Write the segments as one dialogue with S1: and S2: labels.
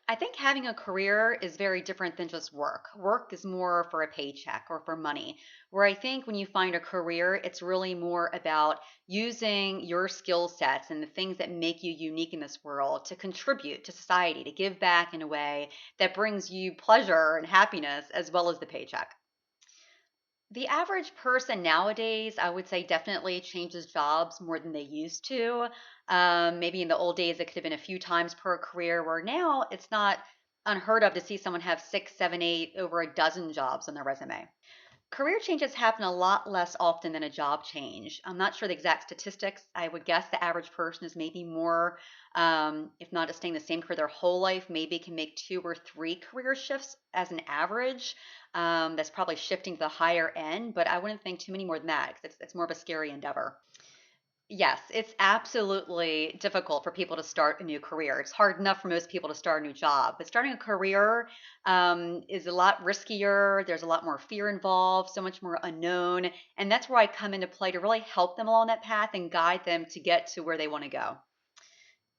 S1: I think having a career is very different than just work. Work is more for a paycheck or for money. Where I think when you find a career, it's really more about using your skill sets and the things that make you unique in this world to contribute to society, to give back in a way that brings you pleasure and happiness as well as the paycheck. The average person nowadays, I would say, definitely changes jobs more than they used to. Maybe in the old days, it could have been a few times per career, where now it's not unheard of to see someone have six, seven, eight, over a dozen jobs on their resume. Career changes happen a lot less often than a job change. I'm not sure the exact statistics. I would guess the average person is maybe more, if not staying the same career their whole life, maybe can make two or three career shifts as an average. That's probably shifting to the higher end, but I wouldn't think too many more than that because it's more of a scary endeavor. Yes, it's absolutely difficult for people to start a new career. It's hard enough for most people to start a new job, but starting a career is a lot riskier. There's a lot more fear involved, so much more unknown. And that's where I come into play to really help them along that path and guide them to get to where they want to go.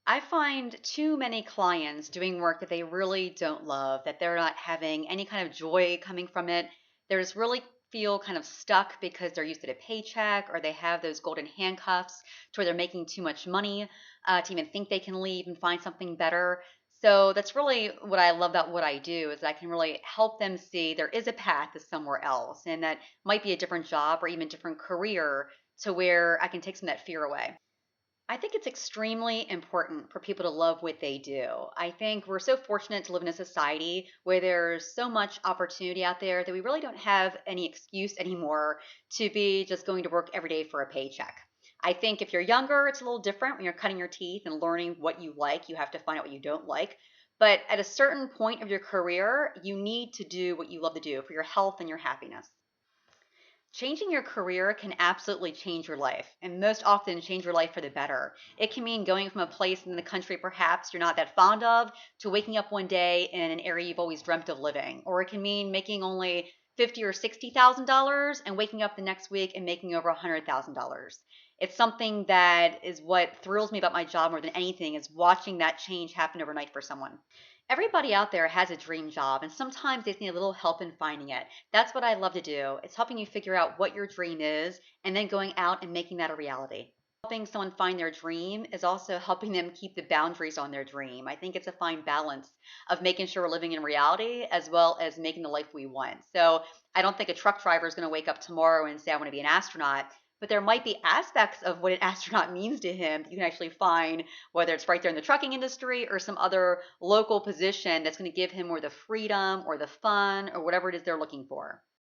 S1: I find too many clients doing work that they really don't love, that they're not having any kind of joy coming from it. They're just really feel kind of stuck because they're used to a paycheck or they have those golden handcuffs to where they're making too much money to even think they can leave and find something better. So that's really what I love about what I do is I can really help them see there is a path to somewhere else and that might be a different job or even different career to where I can take some of that fear away. I think it's extremely important for people to love what they do. I think we're so fortunate to live in a society where there's so much opportunity out there that we really don't have any excuse anymore to be just going to work every day for a paycheck. I think if you're younger, it's a little different when you're cutting your teeth and learning what you like. You have to find out what you don't like. But at a certain point of your career, you need to do what you love to do for your health and your happiness. Changing your career can absolutely change your life, and most often change your life for the better. It can mean going from a place in the country perhaps you're not that fond of to waking up one day in an area you've always dreamt of living. Or it can mean making only 50 or $60,000 and waking up the next week and making over $100,000. It's something that is what thrills me about my job more than anything is watching that change happen overnight for someone. Everybody out there has a dream job, and sometimes they just need a little help in finding it. That's what I love to do. It's helping you figure out what your dream is and then going out and making that a reality. Helping someone find their dream is also helping them keep the boundaries on their dream. I think it's a fine balance of making sure we're living in reality as well as making the life we want. So I don't think a truck driver is going to wake up tomorrow and say, I want to be an astronaut. But there might be aspects of what an astronaut means to him that you can actually find, whether it's right there in the trucking industry or some other local position that's going to give him more the freedom or the fun or whatever it is they're looking for.